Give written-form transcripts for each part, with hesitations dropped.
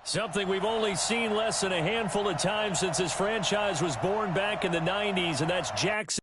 Something we've only seen less than a handful of times since this franchise was born back in the 90s, and that's Jackson.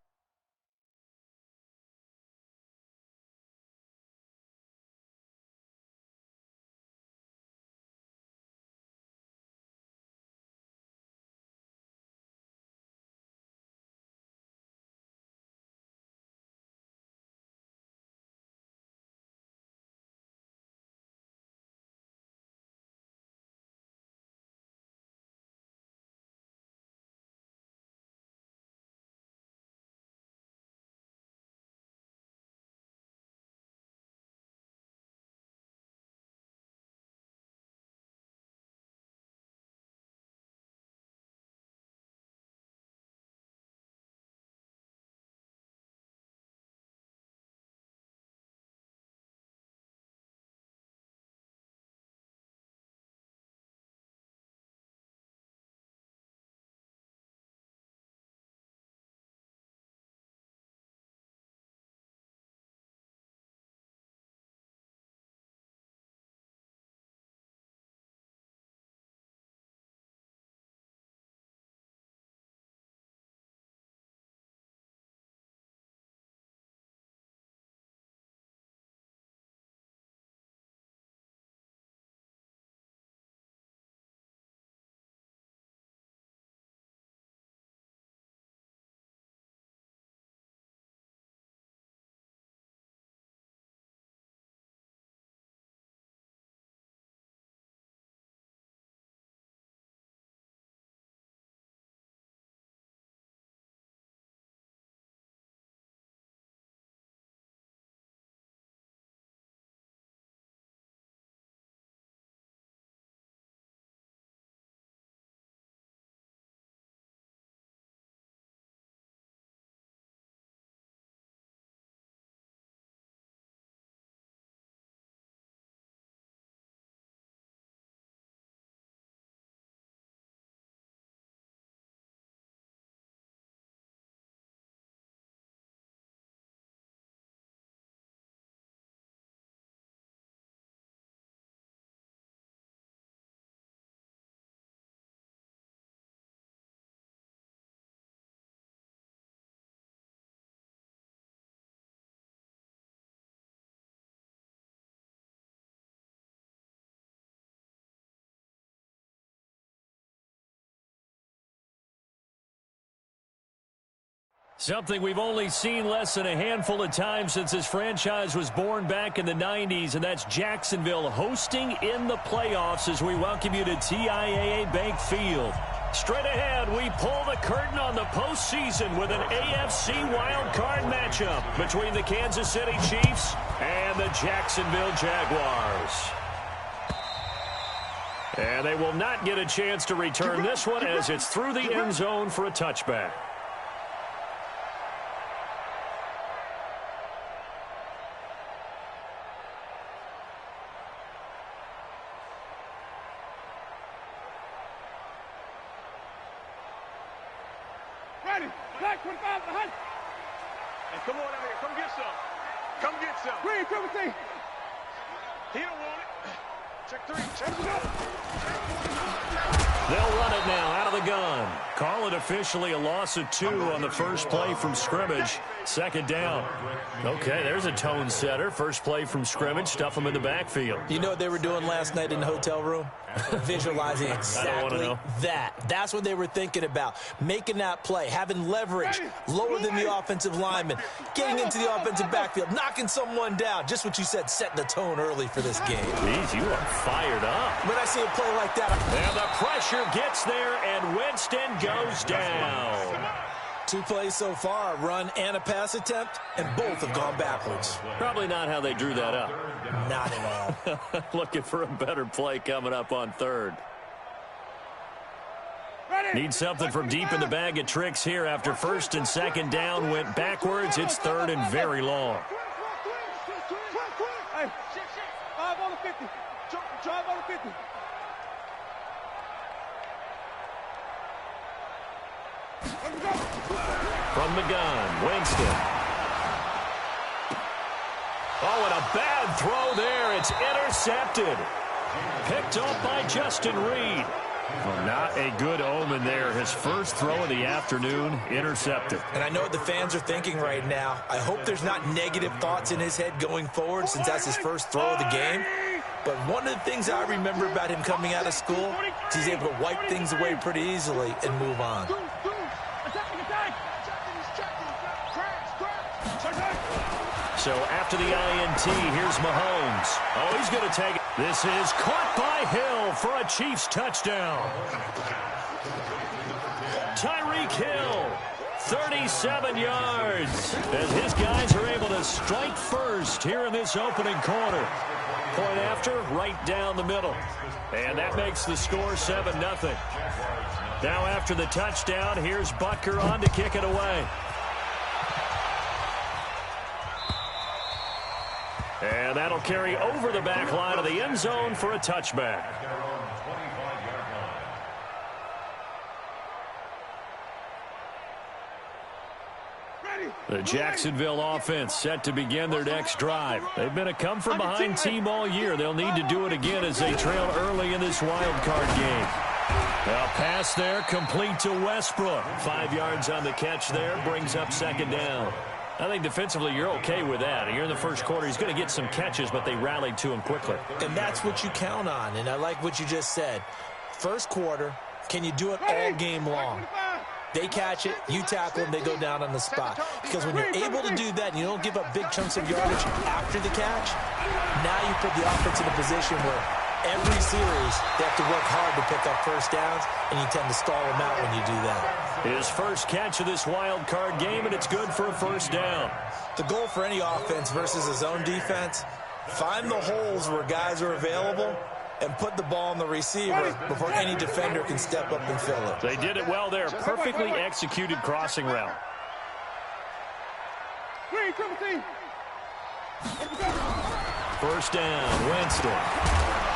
Something we've only seen less than a handful of times since this franchise was born back in the 90s, and that's Jacksonville hosting in the playoffs as we welcome you to TIAA Bank Field. Straight ahead, we pull the curtain on the postseason with an AFC Wildcard matchup between the Kansas City Chiefs and the Jacksonville Jaguars. And they will not get a chance to return this one as it's through the end zone for a touchback. Come on out here. Come get some. Come get some. Green, come and see. He don't want it. Check three. Check it out. They'll run it now out of the gun. Call it officially a loss of 2 on the first play from scrimmage. Second down. Okay, there's a tone setter. First play from scrimmage. Stuff them in the backfield. You know what they were doing last night in the hotel room? Visualizing exactly that. That's what they were thinking about. Making that play, having leverage, lower than the offensive lineman, getting into the offensive backfield, knocking someone down. Just what you said, setting the tone early for this game. Jeez, you are fired up. When I see a play like that. And the pressure gets there, and Winston goes down. 2 plays so far, a run and a pass attempt, and both have gone backwards. Probably not how they drew that up. Not at all. Looking for a better play coming up on third. Need something from deep in the bag of tricks here after first and second down went backwards. It's third and very long. Hey, 5 on the 50. Drive on the 50. From the gun, Winston. Oh, and a bad throw there. It's intercepted. Picked off by Justin Reed. Well, not a good omen there. His first throw of the afternoon intercepted. And I know what the fans are thinking right now. I hope there's not negative thoughts in his head going forward since that's his first throw of the game. But one of the things I remember about him coming out of school is he's able to wipe things away pretty easily and move on. So after the INT, here's Mahomes. Oh, he's going to take it. This is caught by Hill for a Chiefs touchdown. Tyreek Hill, 37 yards. As his guys are able to strike first here in this opening quarter. Point after, right down the middle. And that makes the score 7-0. Now after the touchdown, here's Butker on to kick it away. And that'll carry over the back line of the end zone for a touchback. The Jacksonville offense set to begin their next drive. They've been a come-from-behind team all year. They'll need to do it again as they trail early in this wild card game. A pass there, complete to Westbrook. 5 yards on the catch there, brings up second down. I think defensively you're okay with that. You're in the first quarter. He's going to get some catches, but they rallied to him quickly. And that's what you count on, and I like what you just said. First quarter, can you do it all game long? They catch it, you tackle them, they go down on the spot. Because when you're able to do that and you don't give up big chunks of yardage after the catch, now you put the offense in a position where every series they have to work hard to pick up first downs, and you tend to stall them out when you do that. His first catch of this wild card game, and it's good for a first down. The goal for any offense versus his own defense, find the holes where guys are available and put the ball on the receiver before any defender can step up and fill it. They did it well there. Perfectly executed crossing route. First down, Winston.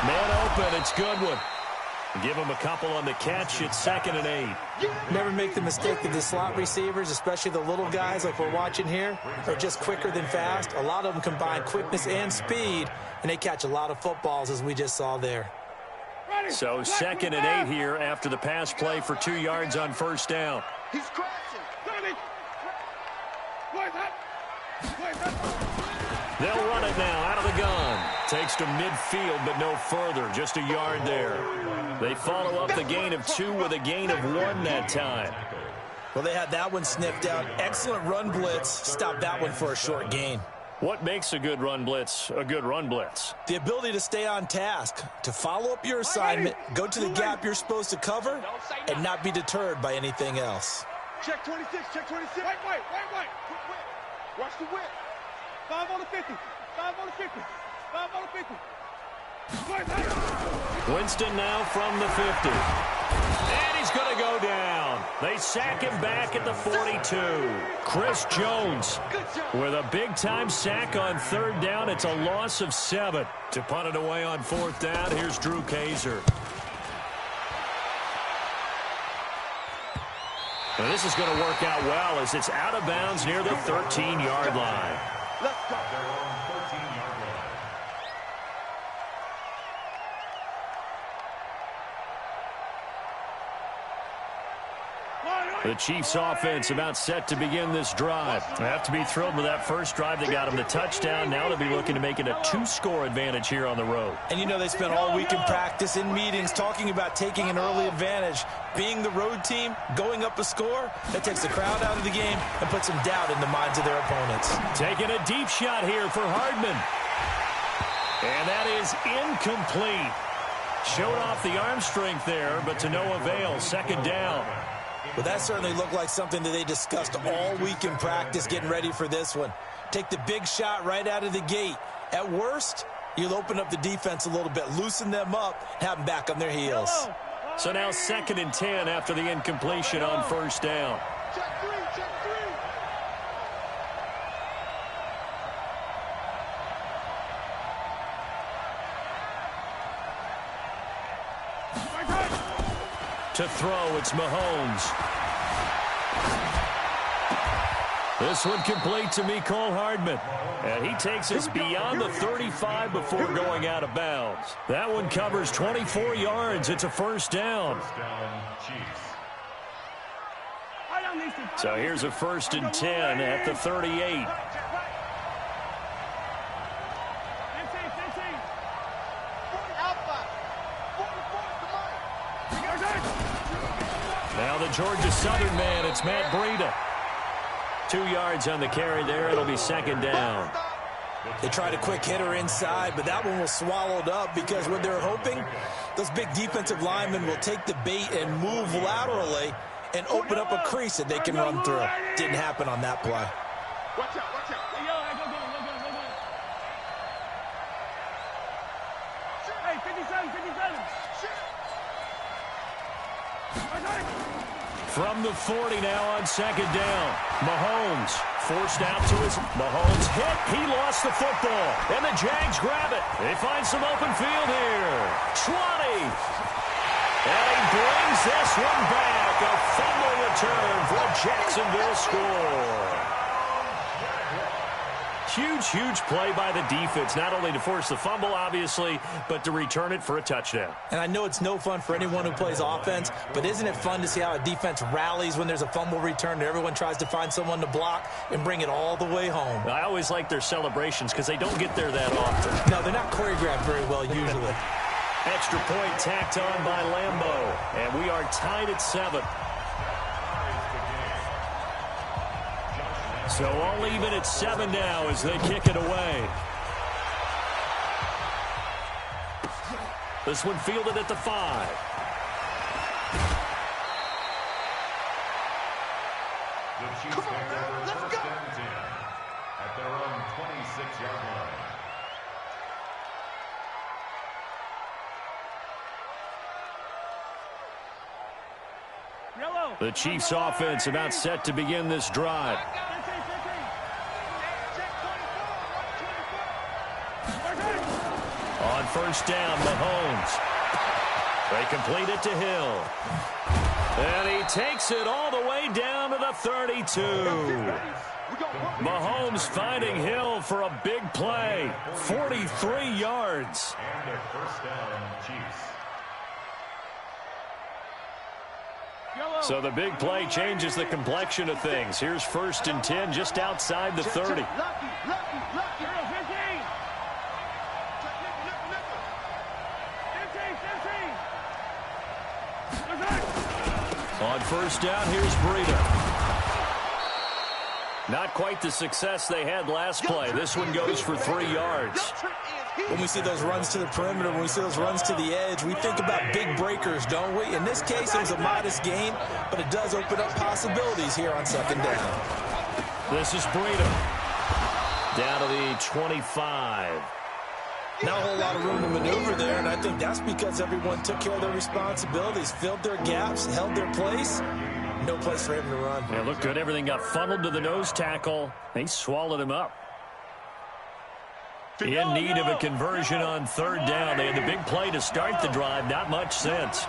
Man open, it's Goodwin. Give him a couple on the catch. It's 2nd and 8. Never make the mistake that the slot receivers, especially the little guys like we're watching here, are just quicker than fast. A lot of them combine quickness and speed, and they catch a lot of footballs, as we just saw there. So 2nd and 8 here after the pass play for 2 yards on first down. He's crashing. They'll run it now out of the gun. Takes to midfield, but no further. Just a yard there. They follow up the gain of 2 with a gain of 1 that time. Well, they had that one sniffed out. Excellent run blitz. Stopped that one for a short gain. What makes a good run blitz a good run blitz? The ability to stay on task, to follow up your assignment, go to the gap you're supposed to cover, and not be deterred by anything else. Check 26, check 26. White. Watch the whip. 5 on the 50. 5 on the 50. 5 on the 50. Winston now from the 50. And he's going to go down. They sack him back at the 42. Chris Jones with a big-time sack on 3rd down. It's a loss of 7. To punt it away on 4th down, here's Drew Kaiser. Well, this is going to work out well as it's out of bounds near the 13-yard line. Let's go. The Chiefs offense about set to begin this drive. They have to be thrilled with that first drive. They got them the touchdown. Now they'll be looking to make it a 2-score advantage here on the road. And you know they spent all week in practice, in meetings, talking about taking an early advantage. Being the road team, going up a score, that takes the crowd out of the game and puts some doubt in the minds of their opponents. Taking a deep shot here for Hardman. And that is incomplete. Showed off the arm strength there, but to no avail. 2nd down. Well, that certainly looked like something that they discussed all week in practice, getting ready for this one. Take the big shot right out of the gate. At worst, you'll open up the defense a little bit, loosen them up, have them back on their heels. So now 2nd and 10 after the incompletion on 1st down. Check 3, check 3. To throw, it's Mahomes. This one complete to Mecole Hardman. And he takes us beyond the 35 before going out of bounds. That one covers 24 yards. It's a first down. So here's a 1st and 10 at the 38. Now the Georgia Southern man, it's Matt Breida. 2 yards on the carry there. It'll be 2nd down. They tried a quick hitter inside, but that one was swallowed up because what they're hoping, those big defensive linemen will take the bait and move laterally and open up a crease that they can run through. Didn't happen on that play. Watch out, watch out. Hey, 57, 57. From the 40 now on 2nd down. Mahomes forced out to his. Mahomes hit. He lost the football. And the Jags grab it. They find some open field here. 20. And he brings this one back. A fumble return for a Jacksonville score. Huge play by the defense, not only to force the fumble, obviously, but to return it for a touchdown. And I know it's no fun for anyone who plays offense, but isn't it fun to see how a defense rallies when there's a fumble return and everyone tries to find someone to block and bring it all the way home? I always like their celebrations because they don't get there that often. No, they're not choreographed very well usually. Extra point tacked on by Lambeau, and we are tied at 7. So all even at 7 now as they kick it away. This one fielded at the 5. The Chiefs take over first and 10 at their own 26-yard line. The Chiefs offense about set to begin this drive. On 1st down, Mahomes. They complete it to Hill. And he takes it all the way down to the 32. Mahomes finding Hill for a big play. 43 yards. And a first down, Chiefs. So the big play changes the complexion of things. Here's 1st and 10 just outside the 30. On 1st down, here's Breida. Not quite the success they had last play. This one goes for 3 yards. When we see those runs to the perimeter, when we see those runs to the edge, we think about big breakers, don't we? In this case, it was a modest gain, but it does open up possibilities here on 2nd down. This is Breida. Down to the 25. Not a whole lot of room to maneuver there, and I think that's because everyone took care of their responsibilities, filled their gaps, held their place. No place for him to run. Yeah, looked good. Everything got funneled to the nose tackle. They swallowed him up. In need of a conversion on 3rd down. They had the big play to start the drive. Not much sense.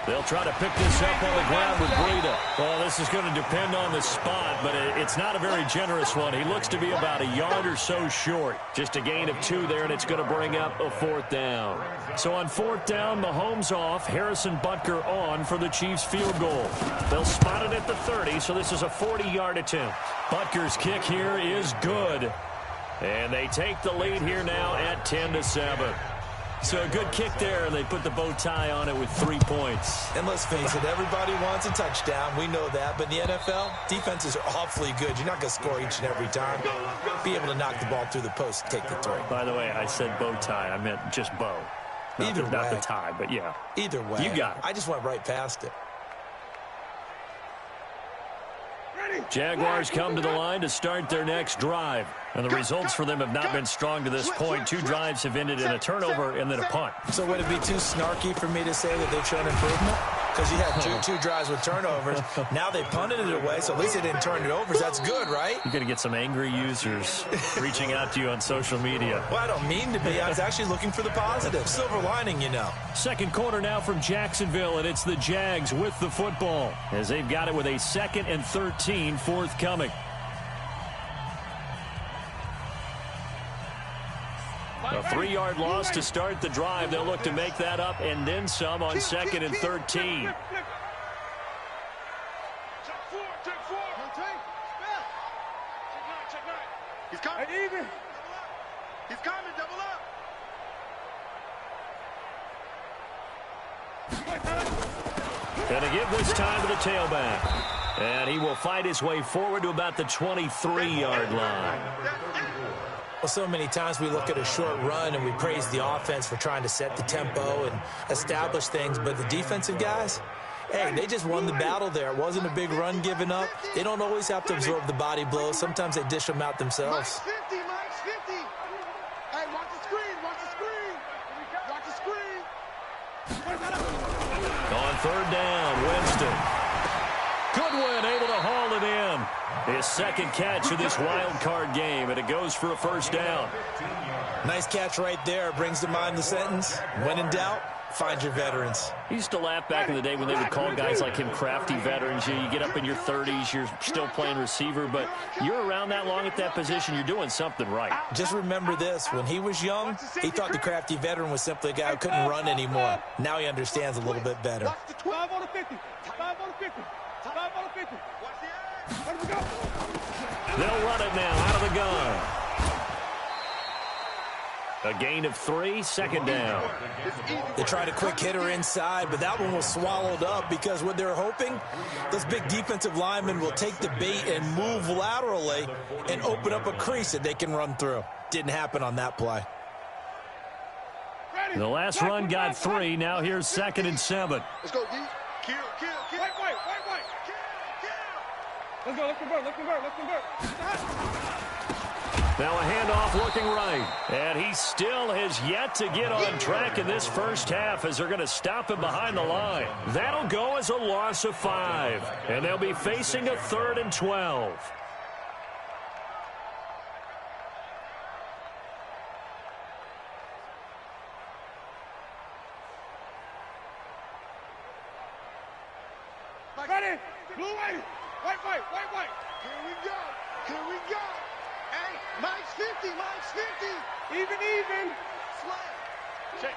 They'll try to pick this up on the ground with Breida. Well, this is going to depend on the spot, but it's not a very generous one. He looks to be about a yard or so short. Just a gain of 2 there, and it's going to bring up a 4th down. So on 4th down, Mahomes off, Harrison Butker on for the Chiefs field goal. They'll spot it at the 30, so this is a 40-yard attempt. Butker's kick here is good. And they take the lead here now at 10-7. So a good kick there, and they put the bow tie on it with 3 points. And let's face it, everybody wants a touchdown. We know that. But in the NFL, defenses are awfully good. You're not going to score each and every time. Be able to knock the ball through the post and take the 3. By the way, I said bow tie. I meant just bow. Not the tie, but yeah. Either way. You got it. I just went right past it. Jaguars come to the line to start their next drive. And the results for them have not been strong to this point. 2 drives have ended in a turnover and then a punt. So would it be too snarky for me to say that they've shown improvement? because you had two drives with turnovers. Now they punted it away, so at least they didn't turn it over. So that's good, right? You're going to get some angry users reaching out to you on social media. Well, I don't mean to be. I was actually looking for the positive. Silver lining, you know. Second quarter now from Jacksonville, and it's the Jags with the football as they've got it with a 2nd and 13 forthcoming. A 3-yard loss to start the drive. They'll look to make that up and then some on 2nd and 13. Check four. Check nine. He's coming. Hey, even. He's coming. Double up. Going to give this time to the tailback. And he will fight his way forward to about the 23-yard line. Well, so many times we look at a short run and we praise the offense for trying to set the tempo and establish things, but the defensive guys, hey, they just won the battle there. It wasn't a big run given up. They don't always have to absorb the body blows. Sometimes they dish them out themselves. Mike's 50. Hey, watch the screen. On 3rd down, Winston. Goodwin able to haul it in. His 2nd catch of this wild card game, and it goes for a 1st down. Nice catch right there. Brings to mind the sentence, when in doubt, find your veterans. I used to laugh back in the day when they would call guys like him crafty veterans. You get up in your 30s, you're still playing receiver, but you're around that long at that position, you're doing something right. Just remember this, when he was young, he thought the crafty veteran was simply a guy who couldn't run anymore. Now he understands a little bit better. Watch the 12 on the 50. 5 on the 50. 5 on the 50. Let him go. They'll run it now out of the gun. A gain of 3, 2nd down. They tried a quick hitter inside, but that one was swallowed up because what they're hoping, those big defensive linemen will take the bait and move laterally and open up a crease that they can run through. Didn't happen on that play. The last run got 3. Now here's 2nd and 7. Let's go, D. Kill. Wait. Kill. Let's convert. Now a handoff looking right. And he still has yet to get on track in this first half as they're going to stop him behind the line. That'll go as a loss of 5. And they'll be facing a 3rd and 12. Ready. Blue white. White. Here we go. Hey, Mike's 50. Even. Check.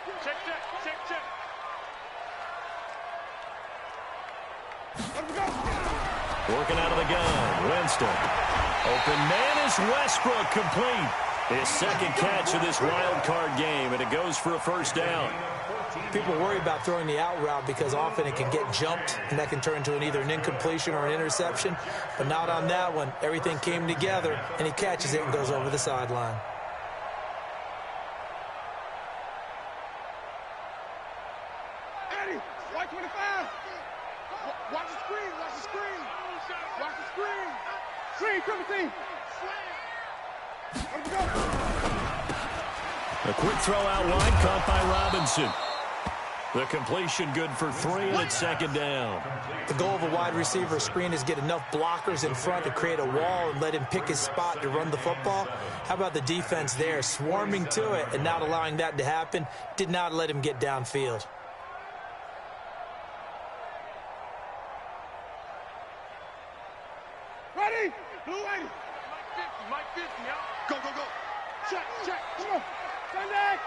Let him go. Working out of the gun. Winston. Open man is Westbrook, complete. His 2nd catch of this wild card game, and it goes for a 1st down. People worry about throwing the out route because often it can get jumped, and that can turn into either an incompletion or an interception. But not on that one. Everything came together, and he catches it and goes over the sideline. Eddie, white 25. Watch the screen. Screen, triple team. Let him go. A quick throw out wide, caught by Robinson. The completion good for 3, and it's 2nd down. The goal of a wide receiver screen is get enough blockers in front to create a wall and let him pick his spot to run the football. How about the defense there, swarming to it and not allowing that to happen? Did not let him get downfield. Ready? Blue 80. Mike 50, Go. Check. Come on. Sunday.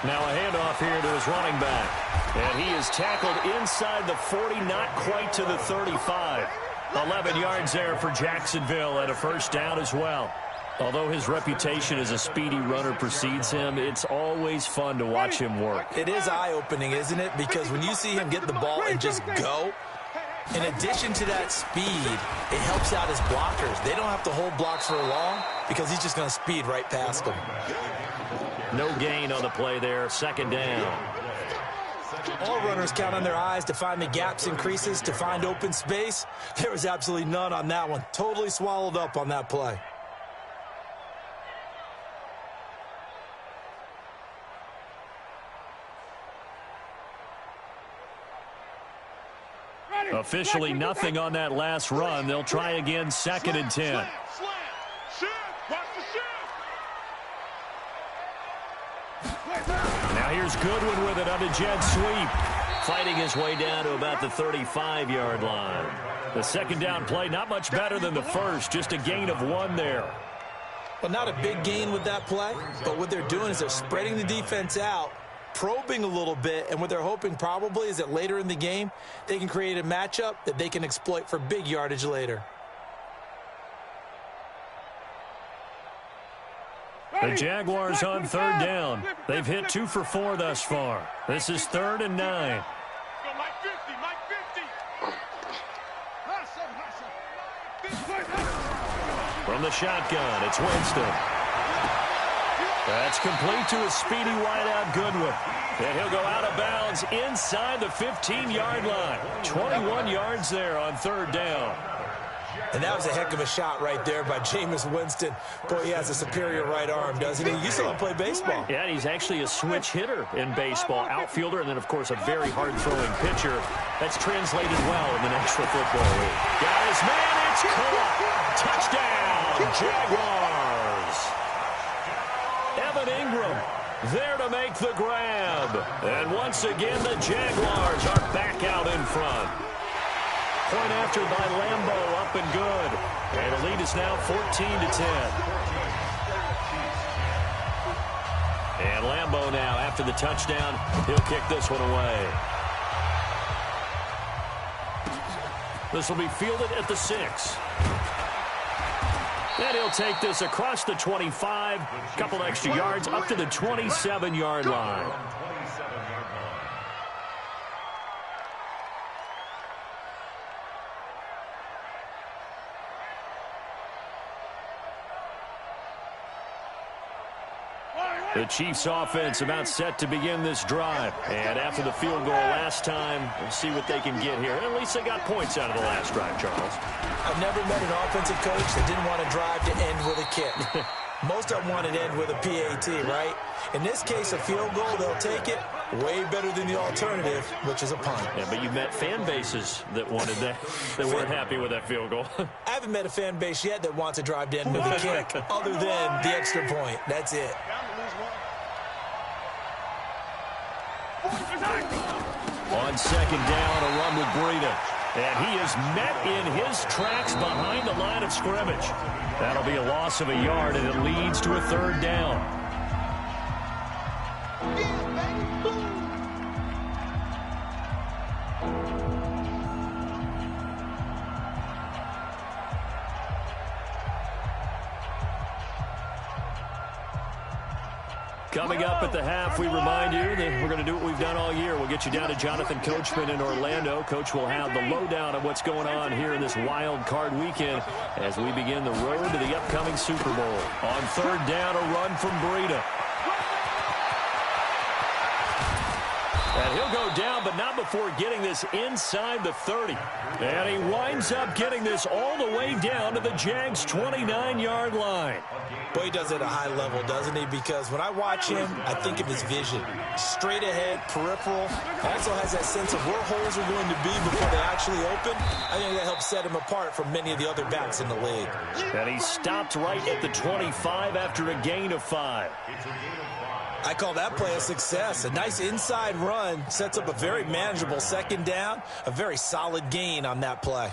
Now a handoff here to his running back. And he is tackled inside the 40, not quite to the 35. 11 yards there for Jacksonville and a 1st down as well. Although his reputation as a speedy runner precedes him, it's always fun to watch him work. It is eye-opening, isn't it? Because when you see him get the ball and just go, in addition to that speed, it helps out his blockers. They don't have to hold blocks for long because he's just going to speed right past them. No gain on the play there, 2nd down. All runners count on their eyes to find the gaps and creases, to find open space. There was absolutely none on that one. Totally swallowed up on that play. Officially nothing on that last run. They'll try again, 2nd and 10. Now here's Goodwin with it on the jet sweep. Fighting his way down to about the 35-yard line. The 2nd down play, not much better than the first, just a gain of 1 there. Well, not a big gain with that play, but what they're doing is they're spreading the defense out, probing a little bit, and what they're hoping probably is that later in the game, they can create a matchup that they can exploit for big yardage later. The Jaguars on 3rd down. They've hit 2 for 4 thus far. This is 3rd and 9. From the shotgun, it's Winston. That's complete to a speedy wideout Goodwin. And he'll go out of bounds inside the 15-yard line. 21 yards there on 3rd down. And that was a heck of a shot right there by Jameis Winston. Boy, he has a superior right arm, doesn't he? You saw him play baseball. Yeah, he's actually a switch hitter in baseball. Outfielder, and then, of course, a very hard-throwing pitcher. That's translated well in the National Football League. Got his man. It's caught. Touchdown, Jaguars. Evan Ingram there to make the grab. And once again, the Jaguars are back out in front. Point after by Lambeau, up and good. And the lead is now 14-10. And Lambeau now, after the touchdown, he'll kick this one away. This will be fielded at the 6. And he'll take this across the 25, a couple extra yards, up to the 27-yard line. The Chiefs offense about set to begin this drive. And after the field goal last time, we'll see what they can get here. At least they got points out of the last drive, Charles. I've never met an offensive coach that didn't want to drive to end with a kick. Most of them wanted to end with a PAT, right? In this case, a field goal, they'll take it. Way better than the alternative, which is a punt. Yeah, but you met fan bases that wanted that, that weren't happy with that field goal. I haven't met a fan base yet that wants to drive to end with a kick, other than the extra point. That's it. On 2nd down, a run with Breida. And he is met in his tracks behind the line of scrimmage. That'll be a loss of a yard, and it leads to a 3rd down. Coming up at the half, we remind you that we're going to do what we've done all year. We'll get you down to Jonathan Coachman in Orlando. Coach will have the lowdown of what's going on here in this wild card weekend as we begin the road to the upcoming Super Bowl. On 3rd down, a run from Breida. And he'll go down, but not before getting this inside the 30. And he winds up getting this all the way down to the Jags' 29-yard line. Boy, he does it at a high level, doesn't he? Because when I watch him, I think of his vision. Straight ahead, peripheral. He also has that sense of where holes are going to be before they actually open. I think that helps set him apart from many of the other backs in the league. And he stopped right at the 25 after a gain of 5. I call that play a success. A nice inside run sets up a very manageable 2nd down. A very solid gain on that play.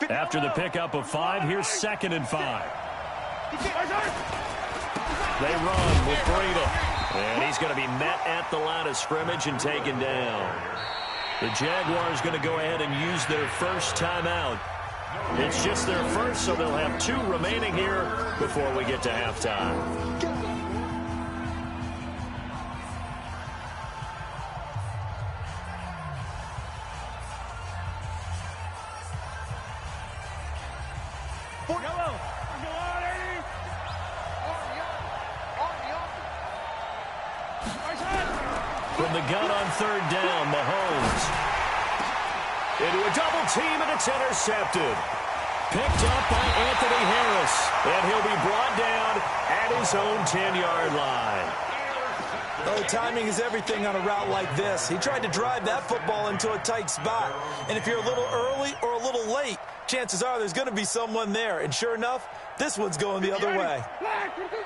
After the pickup of 5, here's 2nd and 5. They run with Breida. And he's going to be met at the line of scrimmage and taken down. The Jaguars going to go ahead and use their first timeout. It's just their first, so they'll have 2 remaining here before we get to halftime. From the gun on 3rd down, Mahomes. Into a double team, and it's intercepted. Picked up by Anthony Harris. And at his own 10-yard line. Oh, timing is everything on a route like this. He tried to drive that football into a tight spot. And if you're a little early or a little late, chances are there's going to be someone there. And sure enough, this one's going the other way.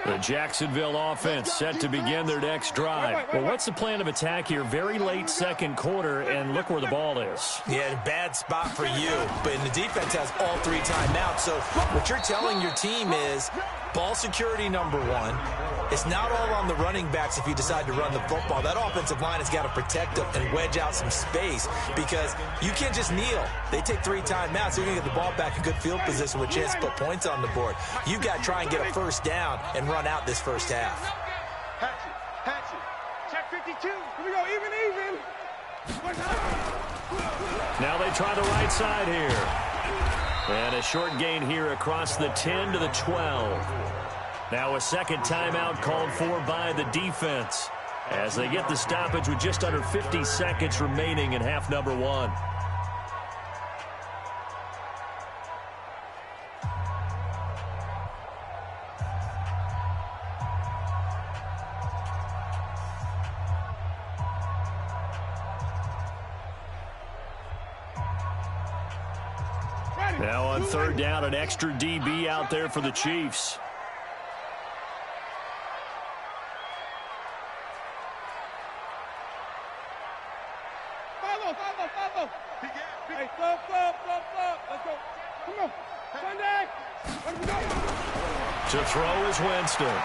The Jacksonville offense set to begin their next drive. Well, what's the plan of attack here? Very late second quarter, and look where the ball is. Yeah, bad spot for you. But the defense has all 3 timeouts. So what you're telling your team is ball security number 1. It's not all on the running backs if you decide to run the football. That offensive line has got to protect them and wedge out some space because you can't just kneel. They take 3 timeouts. You're going to get the ball back in good field position with a chance to put points on the board. You got to try and get a first down and run out this first half. Hatchet. Check 52. Here we go, even. Now they try the right side here. And a short gain here across the 10 to the 12. Now a second timeout called for by the defense as they get the stoppage with just under 50 seconds remaining in half number 1. Now on third down, an extra DB out there for the Chiefs. Hey, stop. Let's go. Come on. Sunday. Let's go. To throw is Winston.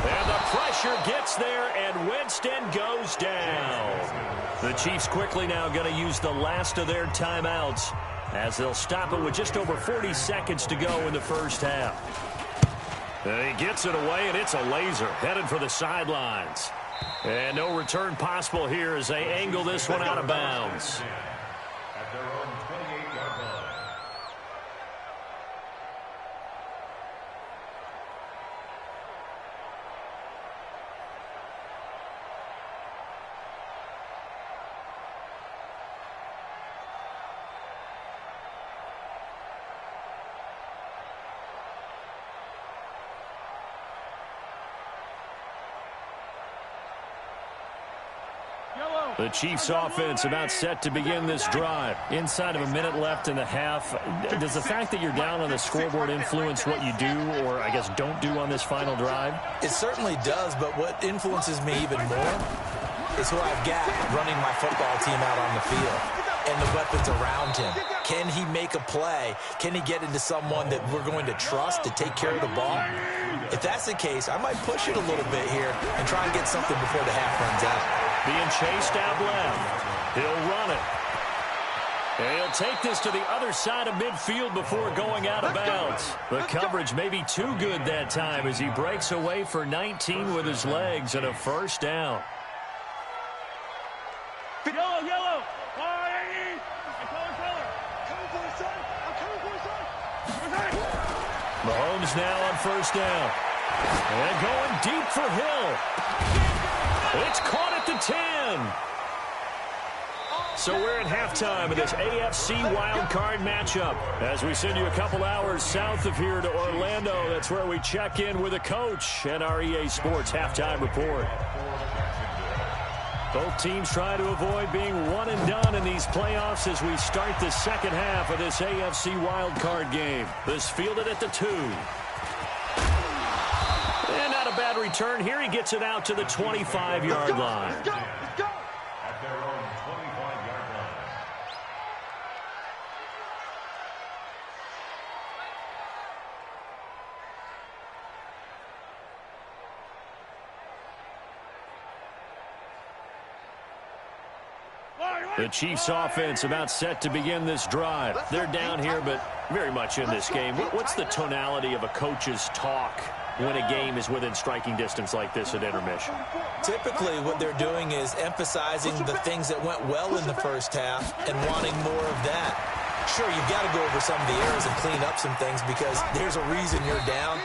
And the pressure gets there, and Winston goes down. The Chiefs quickly now going to use the last of their timeouts as they'll stop it with just over 40 seconds to go in the first half. And he gets it away, and it's a laser headed for the sidelines. And no return possible here as they angle this one out of bounds. At their own 28-yard line. The Chiefs offense about set to begin this drive. Inside of a minute left in the half. Does the fact that you're down on the scoreboard influence what you do or, I guess, don't do on this final drive? It certainly does, but what influences me even more is who I've got running my football team out on the field and the weapons around him. Can he make a play? Can he get into someone that we're going to trust to take care of the ball? If that's the case, I might push it a little bit here and try and get something before the half runs out. Being chased out left. He'll run it. And he'll take this to the other side of midfield before going out of bounds. The coverage may be too good that time as he breaks away for 19 with his legs and a first down. Yellow. I'm coming for the son. Mahomes now on first down. And going deep for Hill. It's caught at the 10. So we're at halftime of this AFC Wildcard matchup. As we send you a couple hours south of here to Orlando, that's where we check in with a coach and our EA Sports halftime report. Both teams try to avoid being one and done in these playoffs as we start the second half of this AFC Wildcard game. This fielded at the 2. And not a bad return here. He gets it out to the 25-yard line. Let's go. At their own 25-yard line. The Chiefs offense about set to begin this drive. They're down here, but very much in this game. What's the tonality of a coach's talk when a game is within striking distance like this at intermission? Typically, what they're doing is emphasizing the things that went well in the first half and wanting more of that. Sure, you've got to go over some of the errors and clean up some things because there's a reason you're down.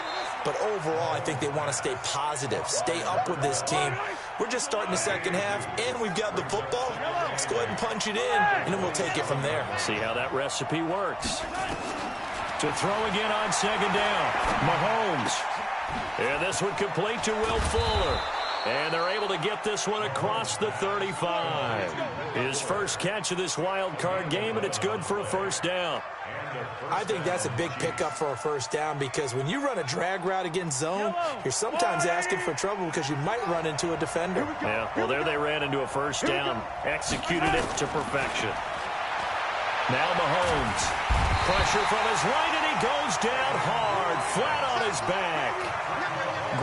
But overall, I think they want to stay positive, stay up with this team. We're just starting the second half, and we've got the football. Let's go ahead and punch it in, and then we'll take it from there. See how that recipe works. To throw again on second down. Mahomes. And this one complete to Will Fuller. And they're able to get this one across the 35. His first catch of this wild card game, and it's good for a first down. I think that's a big pickup for a first down because when you run a drag route against zone, you're sometimes asking for trouble because you might run into a defender. Yeah, well, there they ran into a first down. Executed it to perfection. Now Mahomes. Pressure from his right, and he goes down hard, flat on his back.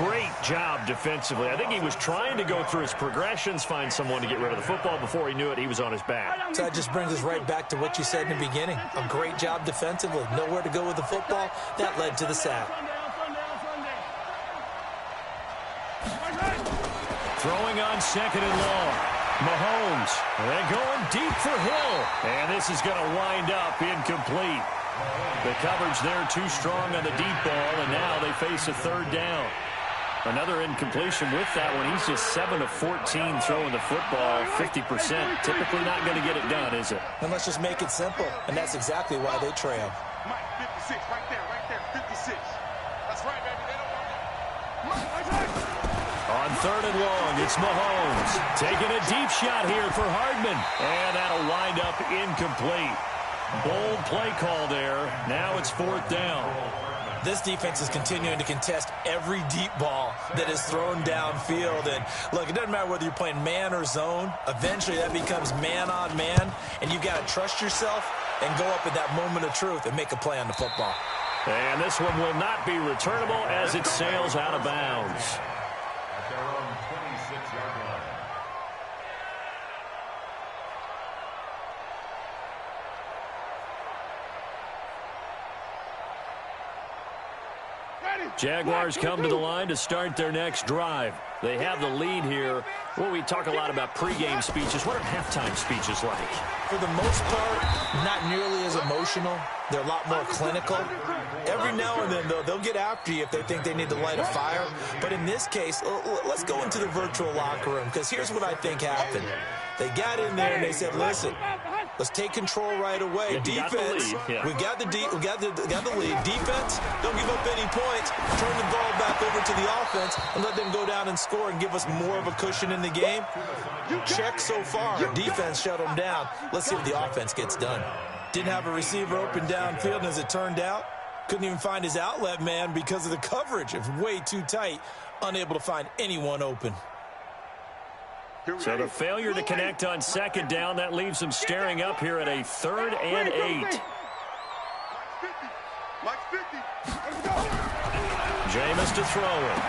Great job defensively. I think he was trying to go through his progressions, find someone to get rid of the football. Before he knew it, he was on his back. So that just brings us right back to what you said in the beginning. A great job defensively. Nowhere to go with the football. That led to the sack. Throwing on second and long. Mahomes. They're going deep for Hill. And this is going to wind up incomplete. The coverage there too strong on the deep ball, and now they face a third down. Another incompletion with that one. He's just 7 of 14 throwing the football, 50%. Typically not going to get it done, is it? And let's just make it simple, and that's exactly why they trail. Mike, 56, right there, 56. That's right, baby. They don't want that. On third and long, it's Mahomes. Taking a deep shot here for Hardman. And that'll wind up incomplete. Bold play call there. Now it's fourth down. This defense is continuing to contest every deep ball that is thrown downfield. And, look, it doesn't matter whether you're playing man or zone. Eventually that becomes man on man, and you've got to trust yourself and go up at that moment of truth and make a play on the football. And this one will not be returnable as it sails out of bounds. At their own 26-yard line. Jaguars come to the line to start their next drive. They have the lead here. Well, we talk a lot about pregame speeches. What are halftime speeches like? For the most part, not nearly as emotional. They're a lot more clinical. Every now and then, though, they'll get after you if they think they need to light a fire. But in this case, let's go into the virtual locker room, because here's what I think happened. They got in there and they said, listen, let's take control right away. Defense, we got the lead. Defense, don't give up any points. Turn the ball back over to the offense and let them go down and score and give us more of a cushion in the game. Check so far. Defense shut them down. Let's see if the offense gets done. Didn't have a receiver open downfield, and as it turned out, couldn't even find his outlet man because of the coverage. It was way too tight, unable to find anyone open. So the failure to connect on second down, that leaves them staring up here at a 3rd and 8. Jameis to throw it.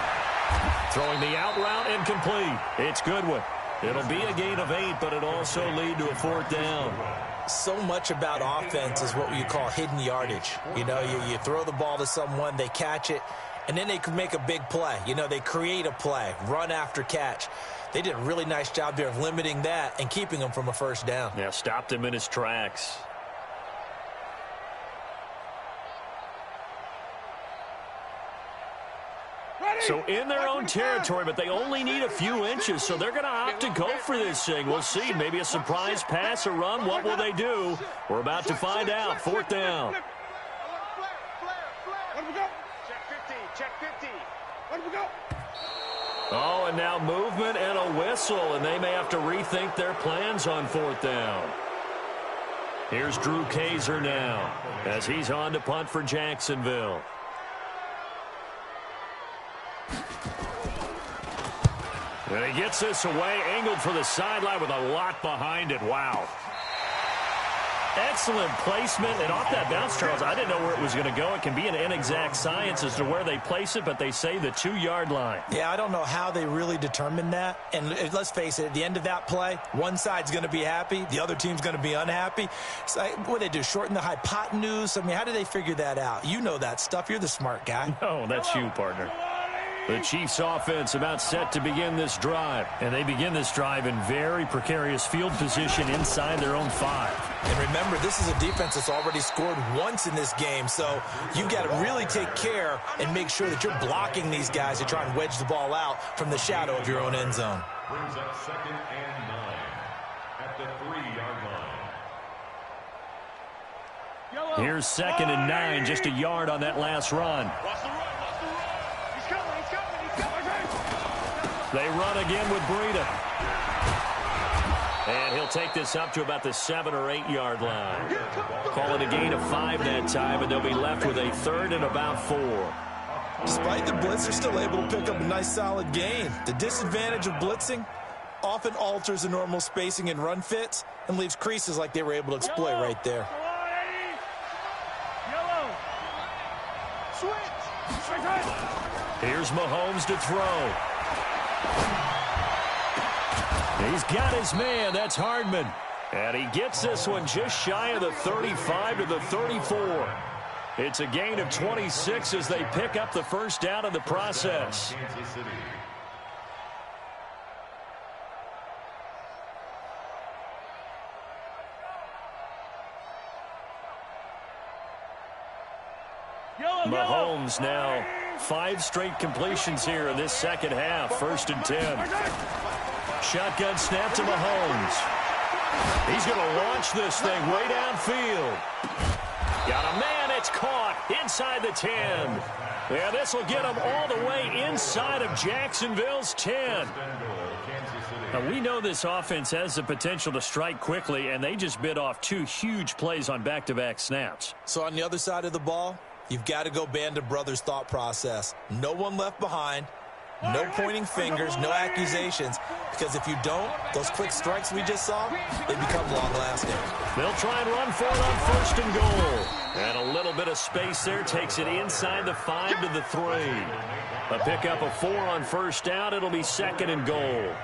Throwing the out route incomplete. It's Goodwin. It'll be a gain of 8, but it'll also lead to a 4th down. So much about offense is what you call hidden yardage. You know, you throw the ball to someone, they catch it, and then they can make a big play. You know, they create a play, run after catch. They did a really nice job there of limiting that and keeping him from a first down. Yeah, stopped him in his tracks. So in their own territory, but they only need a few inches, so they're going to opt to go for this thing. We'll see. Maybe a surprise pass or run. What will they do? We're about to find out. 4th down. Check 50. Let we go. Oh, and now movement and a whistle, and they may have to rethink their plans on 4th down. Here's Drew Kaiser now as he's on to punt for Jacksonville. And he gets this away, angled for the sideline with a lot behind it. Wow. Excellent placement, and off that bounce, Charles, I didn't know where it was going to go. It can be an inexact science as to where they place it, but they say the 2-yard line. Yeah, I don't know how they really determined that. And let's face it, at the end of that play, one side's going to be happy, the other team's going to be unhappy. So, what do they do, shorten the hypotenuse? I mean, how do they figure that out? You know that stuff. You're the smart guy. No, that's you, partner. The Chiefs offense about set to begin this drive. And they begin this drive in very precarious field position inside their own 5. And remember, this is a defense that's already scored once in this game, so you've got to really take care and make sure that you're blocking these guys to try and wedge the ball out from the shadow of your own end zone. Brings up 2nd and 9 at the 3-yard line. Here's 2nd and 9, just a yard on that last run. They run again with Breida. And he'll take this up to about the 7 or 8 yard line. Call it a gain of 5 that time, and they'll be left with a 3rd and about 4. Despite the blitz, they're still able to pick up a nice solid gain. The disadvantage of blitzing often alters the normal spacing and run fits and leaves creases like they were able to exploit right there. Here's Mahomes to throw. He's got his man. That's Hardman. And he gets this one just shy of the 35 to the 34. It's a gain of 26 as they pick up the first down in the process. Mahomes now 5 straight completions here in this second half. 1st and 10. Shotgun snap to Mahomes. He's going to launch this thing way downfield. Got a man. It's caught inside the 10. Yeah, this will get him all the way inside of Jacksonville's 10. Now, we know this offense has the potential to strike quickly, and they just bit off 2 huge plays on back-to-back snaps. So on the other side of the ball, you've got to go Band of Brothers thought process. No one left behind. No pointing fingers, no accusations, because if you don't, those quick strikes we just saw, they become long-lasting. They'll try and run for it on 1st and goal. And a little bit of space there takes it inside the 5 to the 3. A pickup of 4 on 1st down. It'll be 2nd and goal.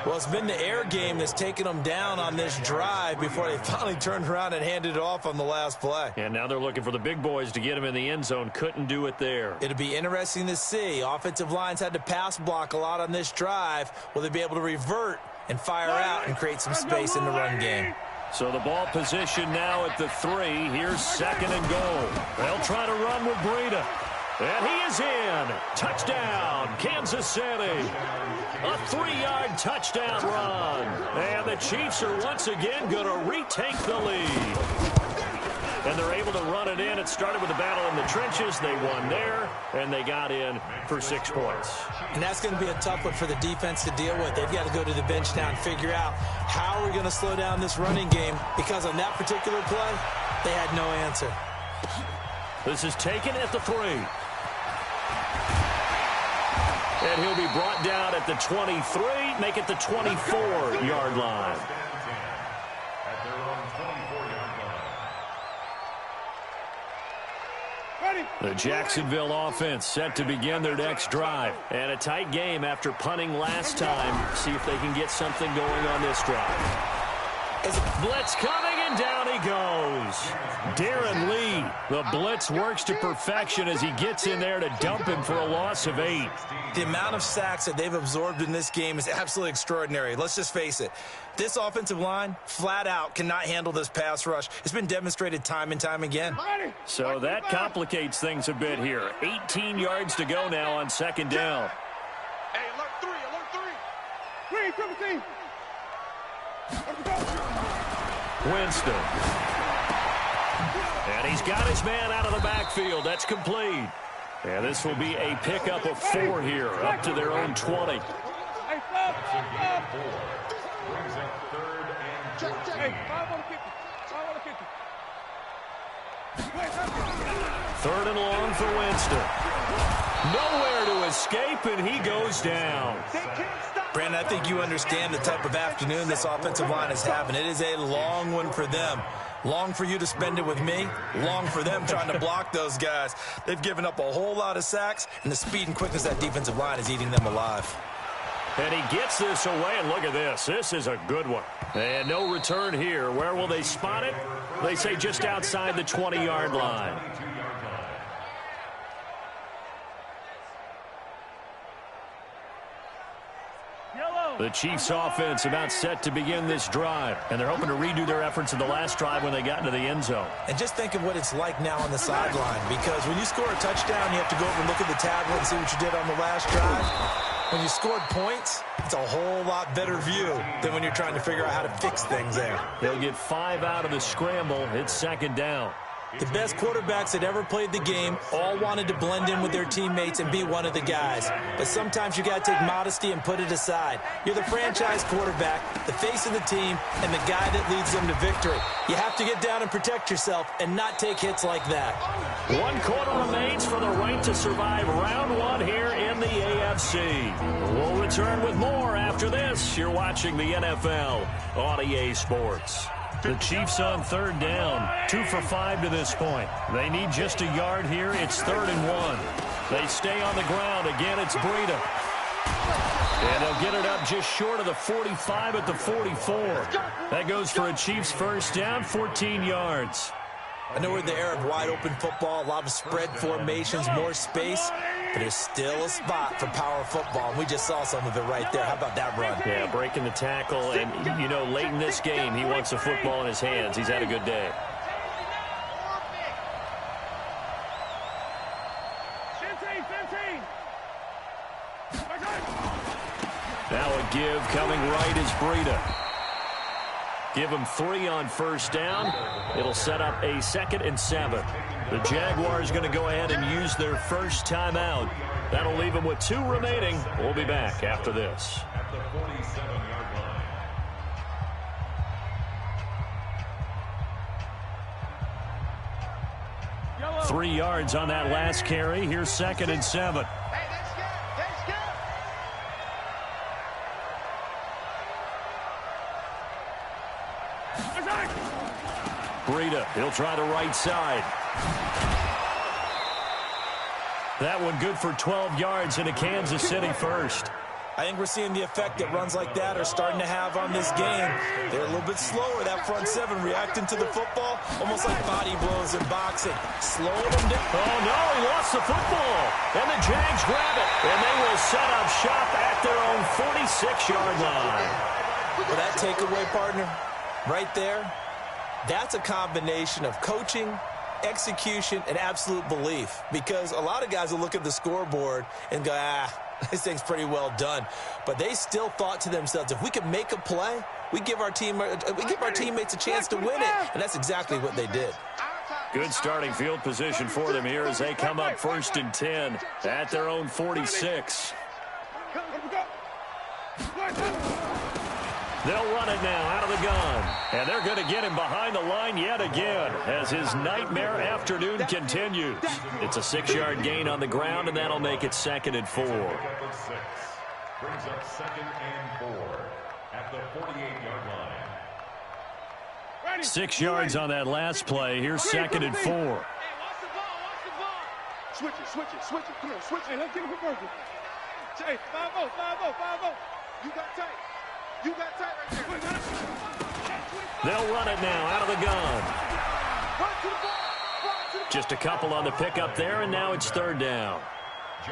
Well, it's been the air game that's taken them down on this drive before they finally turned around and handed it off on the last play. And now they're looking for the big boys to get him in the end zone. Couldn't do it there. It'll be interesting to see. Offensive lines had to pass block a lot on this drive. Will they be able to revert and fire out and create some space in the run game? So the ball position now at the 3. Here's 2nd and goal. They'll try to run with Breida. And he is in. Touchdown, Kansas City. A 3-yard touchdown run. And the Chiefs are once again going to retake the lead. And they're able to run it in. It started with a battle in the trenches. They won there, and they got in for 6 points. And that's going to be a tough one for the defense to deal with. They've got to go to the bench now and figure out how we're going to slow down this running game, because on that particular play, they had no answer. This is taken at the 3. And he'll be brought down at the 23, make it the 24-yard line. The Jacksonville offense set to begin their next drive. And a tight game after punting last time. See if they can get something going on this drive. Blitz coming, and down he goes. Darren Lee, the blitz works to perfection as he gets in there to dump him for a loss of 8. The amount of sacks that they've absorbed in this game is absolutely extraordinary. Let's just face it. This offensive line, flat out, cannot handle this pass rush. It's been demonstrated time and time again. So that complicates things a bit here. 18 yards to go now on 2nd down. Hey, alert 3, alert 3. 3, triple team. Winston. And he's got his man out of the backfield. That's complete. And this will be a pickup of 4 here, up to their own 20. Hey, stop. Hey, 5 on the 50. 5 on the 50. 3rd and long for Winston. Nowhere to escape, and he goes down. Brandon, I think you understand the type of afternoon this offensive line is having. It is a long one for them. Long for you to spend it with me. Long for them trying to block those guys. They've given up a whole lot of sacks, and the speed and quickness of that defensive line is eating them alive. And he gets this away, and look at this. This is a good one. And no return here. Where will they spot it? They say just outside the 20-yard line. The Chiefs offense about set to begin this drive, and they're hoping to redo their efforts in the last drive when they got into the end zone. And just think of what it's like now on the sideline, because when you score a touchdown, you have to go over and look at the tablet and see what you did on the last drive. When you scored points, it's a whole lot better view than when you're trying to figure out how to fix things there. They'll get 5 out of the scramble. It's 2nd down. The best quarterbacks that ever played the game all wanted to blend in with their teammates and be one of the guys. But sometimes you got to take modesty and put it aside. You're the franchise quarterback, the face of the team, and the guy that leads them to victory. You have to get down and protect yourself and not take hits like that. 1 quarter remains for the right to survive round 1 here in the AFC. We'll return with more after this. You're watching the NFL on EA Sports. The Chiefs on 3rd down, 2 for 5 to this point. They need just a yard here. It's 3rd and 1. They stay on the ground. Again, it's Breida. And they'll get it up just short of the 45 at the 44. That goes for a Chiefs first down, 14 yards. I know we're in the era of wide-open football, a lot of spread formations, more space, but there's still a spot for power football, and we just saw some of it right there. How about that run? Yeah, breaking the tackle, and, you know, late in this game, he wants the football in his hands. He's had a good day. Now a give coming right is Breida. Give him 3 on first down. It'll set up a 2nd and 7. The Jaguars going to go ahead and use their first timeout. That'll leave them with 2 remaining. We'll be back after this. At the 47-yard line. 3 yards on that last carry. Here's 2nd and 7. Breida, he'll try the right side. That one good for 12 yards into Kansas City first. I think we're seeing the effect that runs like that are starting to have on this game. They're a little bit slower, that front 7, reacting to the football, almost like body blows in boxing. Slowing them down. Oh, no, he lost the football. And the Jags grab it. And they will set up shop at their own 46-yard line. Well, that takeaway, partner, right there, that's a combination of coaching, execution, and absolute belief. Because a lot of guys will look at the scoreboard and go, this thing's pretty well done. But they still thought to themselves, if we can make a play, we give our teammates a chance to win it. And that's exactly what they did. Good starting field position for them here as they come up 1st and 10 at their own 46. They'll run it now out of the gun. And they're going to get him behind the line yet again as his nightmare afternoon continues. It's a 6-yard gain on the ground, and that'll make it 2nd and 4. Brings up 2nd and 4 at the 48-yard line. 6 yards on that last play. Here's 2nd and 4. Hey, watch the ball. Switch it. Come on, switch it. Let's get him a burger. Hey, 5-0. You got tight. Right there. They'll run it now out of the gun. Just a couple on the pickup there, and now it's 3rd down.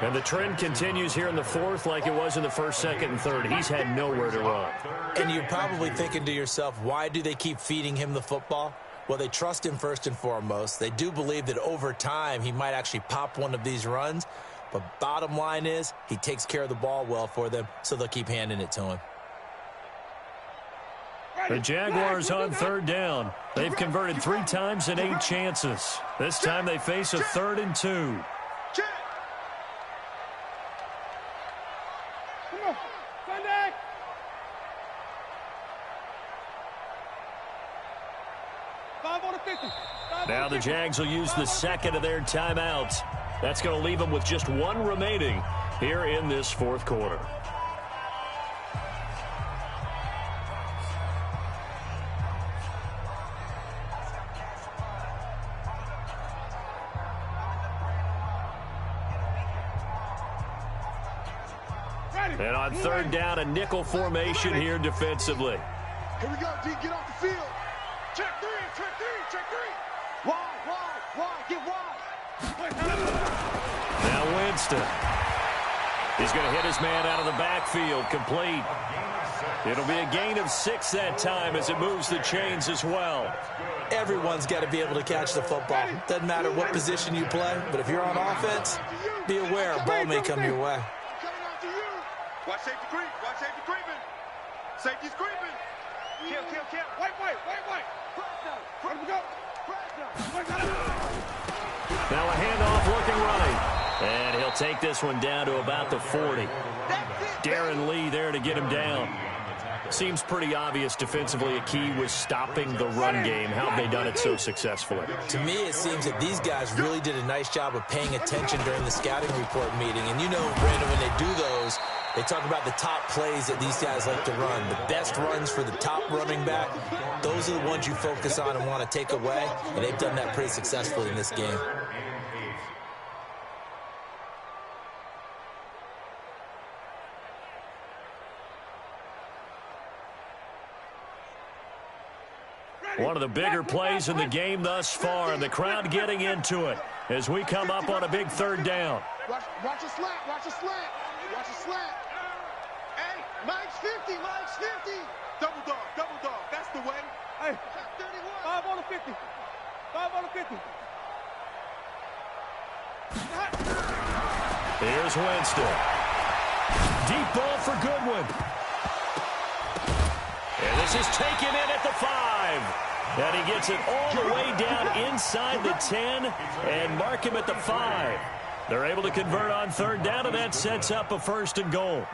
And the trend continues here in the 4th like it was in the 1st, 2nd, and 3rd. He's had nowhere to run. And you're probably thinking to yourself, why do they keep feeding him the football? Well, they trust him first and foremost. They do believe that over time he might actually pop one of these runs. But bottom line is he takes care of the ball well for them, so they'll keep handing it to him. The Jaguars on 3rd down. They've converted 3 times in 8 chances. This time they face a 3rd and 2. Come on, Sunday. Now the Jags will use the 2nd of their timeouts. That's going to leave them with just 1 remaining here in this 4th quarter. And on 3rd down, a nickel formation here defensively. Here we go, D. Get off the field. Check 3. Wide. Get wide. Now Winston. He's going to hit his man out of the backfield, complete. It'll be a gain of 6 that time as it moves the chains as well. Everyone's got to be able to catch the football. Doesn't matter what position you play, but if you're on offense, be aware a ball may come your way. Watch safety creeping. Safety's creeping. Kill. White. Front we go. Now a handoff looking right. And he'll take this one down to about the 40. Darren Lee there to get him down. Seems pretty obvious defensively a key was stopping the run game. How have they done it so successfully? To me, it seems that these guys really did a nice job of paying attention during the scouting report meeting. And you know, Brandon, when they do those, they talk about the top plays that these guys like to run. The best runs for the top running back, those are the ones you focus on and want to take away. And they've done that pretty successfully in this game. One of the bigger plays in the game thus far, and the crowd getting into it as we come up on a big third down. Watch a slant, watch a slant, watch a slant. Hey, Mike's 50, Mike's 50. Double dog, that's the way. Hey, 31. 5 on the 50. 5 on the 50. Here's Winston. Deep ball for Goodwin. And this is taken in at the 5. And he gets it all the way down inside the 10 and mark him at the 5. They're able to convert on third down, and that sets up a 1st and goal.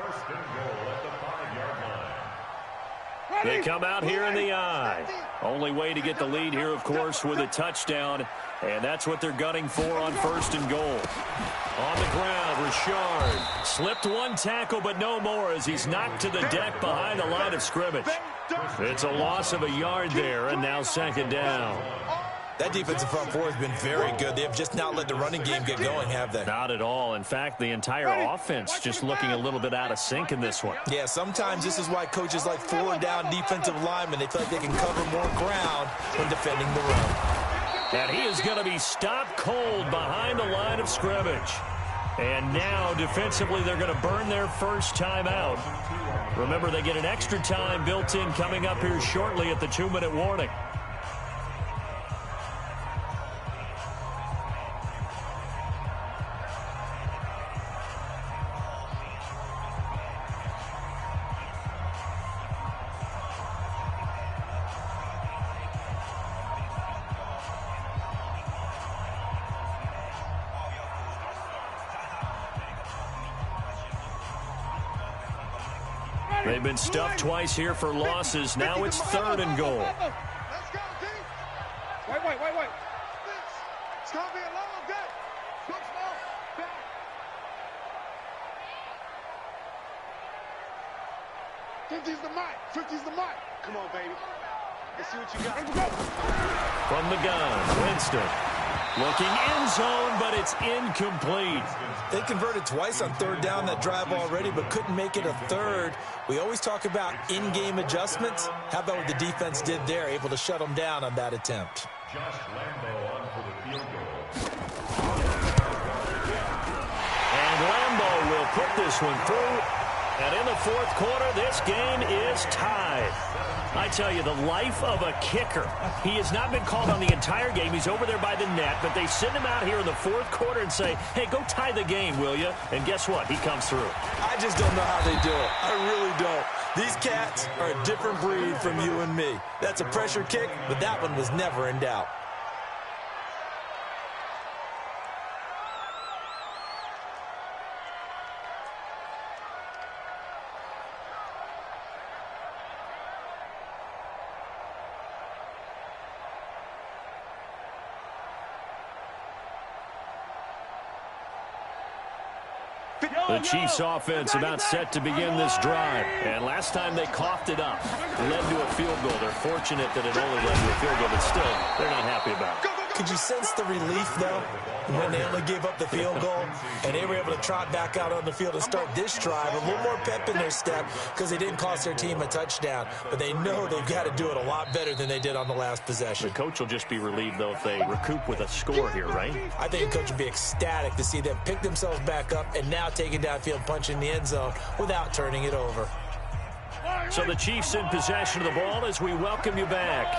They come out here in the I. Only way to get the lead here, of course, with a touchdown. And that's what they're gunning for on 1st and goal. On the ground, Richard slipped one tackle, but no more as he's knocked to the deck behind the line of scrimmage. It's a loss of a yard there, and now 2nd down. That defensive front four has been very good. They have just not let the running game get going, have they? Not at all. In fact, the entire offense just looking a little bit out of sync in this one. Yeah, sometimes this is why coaches like 4-down defensive linemen. They feel like they can cover more ground when defending the run. And he is going to be stopped cold behind the line of scrimmage. And now, defensively, they're going to burn their first time out. Remember, they get an extra time built in coming up here shortly at the 2-minute warning. They've been stuffed twice here for losses. Now it's 3rd and goal. Let's go, D. Wait. It's going to be a long day. Look small. Back. 50's the mic. 50's the mic. Come on, baby. Let's see what you got. From the gun, Winston. Looking end zone, but it's incomplete. They converted twice on 3rd down that drive already, but couldn't make it a 3rd. We always talk about in-game adjustments. How about what the defense did there, able to shut them down on that attempt? Josh Lambo on for the field goal. And Lambo will put this one through. And in the 4th quarter, this game is tied. I tell you, the life of a kicker. He has not been called on the entire game. He's over there by the net, but they send him out here in the 4th quarter and say, hey, go tie the game, will you? And guess what? He comes through. I just don't know how they do it. I really don't. These cats are a different breed from you and me. That's a pressure kick, but that one was never in doubt. The Chiefs offense about set to begin this drive. And last time they coughed it up, led to a field goal. They're fortunate that it only led to a field goal, but still, they're not happy about it. Could you sense the relief, though, when they only gave up the field goal and they were able to trot back out on the field and start this drive? A little more pep in their step because they didn't cost their team a touchdown. But they know they've got to do it a lot better than they did on the last possession. The coach will just be relieved, though, if they recoup with a score here, right? I think the coach would be ecstatic to see them pick themselves back up and now take it downfield, punch in the end zone without turning it over. So the Chiefs in possession of the ball as we welcome you back.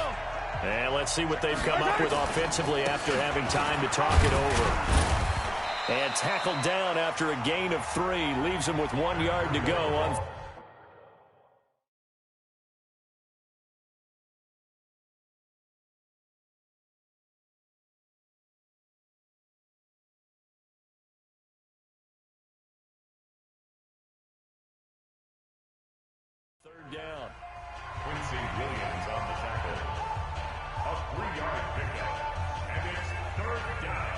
And let's see what they've come up with offensively after having time to talk it over. And tackled down after a gain of 3. Leaves them with 1 yard to go on Williams on the tackle. A 3-yard pickup. And it's 3rd down.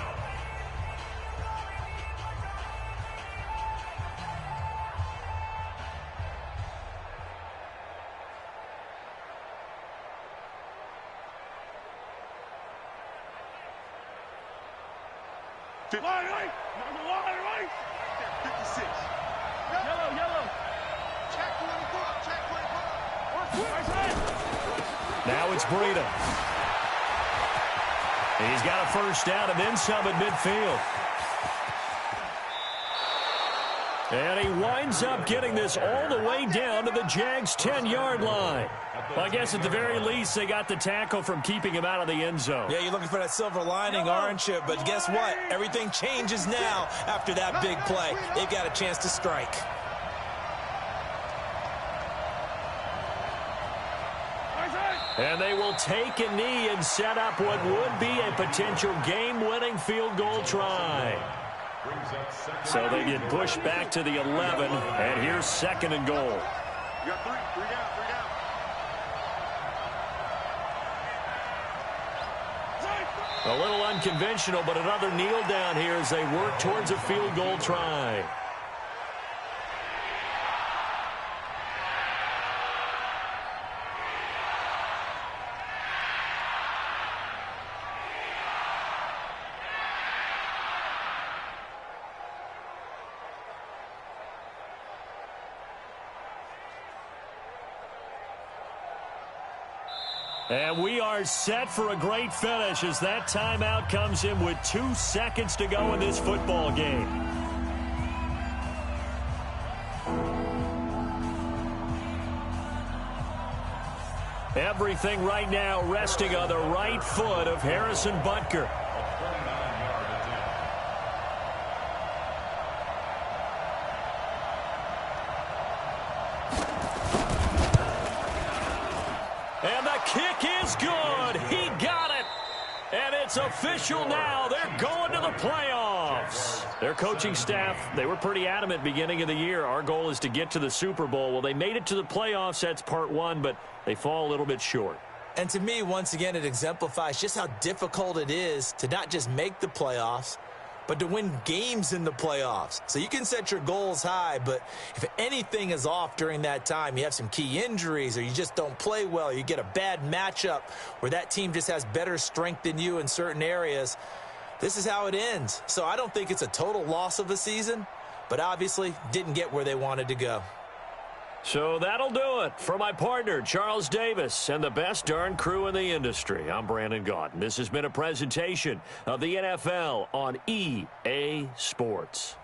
Line right. Number line right. 56. Yellow, yellow. Check 24. Check 24. Now it's Breida. He's got a first down and then some at midfield. And he winds up getting this all the way down to the Jags' 10-yard line. Well, I guess at the very least they got the tackle from keeping him out of the end zone. Yeah, you're looking for that silver lining, aren't you? But guess what? Everything changes now after that big play. They've got a chance to strike. And they will take a knee and set up what would be a potential game-winning field goal try. So they get pushed back to the 11, and here's 2nd and goal. You got 3 down, 3 down. A little unconventional, but another kneel down here as they work towards a field goal try. And we are set for a great finish as that timeout comes in with 2 seconds to go in this football game. Everything right now resting on the right foot of Harrison Butker. And the kick is good. He got it. And it's official now. They're going to the playoffs. Their coaching staff, they were pretty adamant beginning of the year. Our goal is to get to the Super Bowl. Well, they made it to the playoffs. That's part 1, but they fall a little bit short. And to me, once again, it exemplifies just how difficult it is to not just make the playoffs, but to win games in the playoffs. So you can set your goals high, but if anything is off during that time, you have some key injuries or you just don't play well, you get a bad matchup where that team just has better strength than you in certain areas, this is how it ends. So I don't think it's a total loss of a season, but obviously didn't get where they wanted to go. So that'll do it for my partner, Charles Davis, and the best darn crew in the industry. I'm Brandon Gaudin. This has been a presentation of the NFL on EA Sports.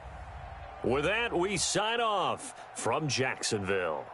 With that, we sign off from Jacksonville.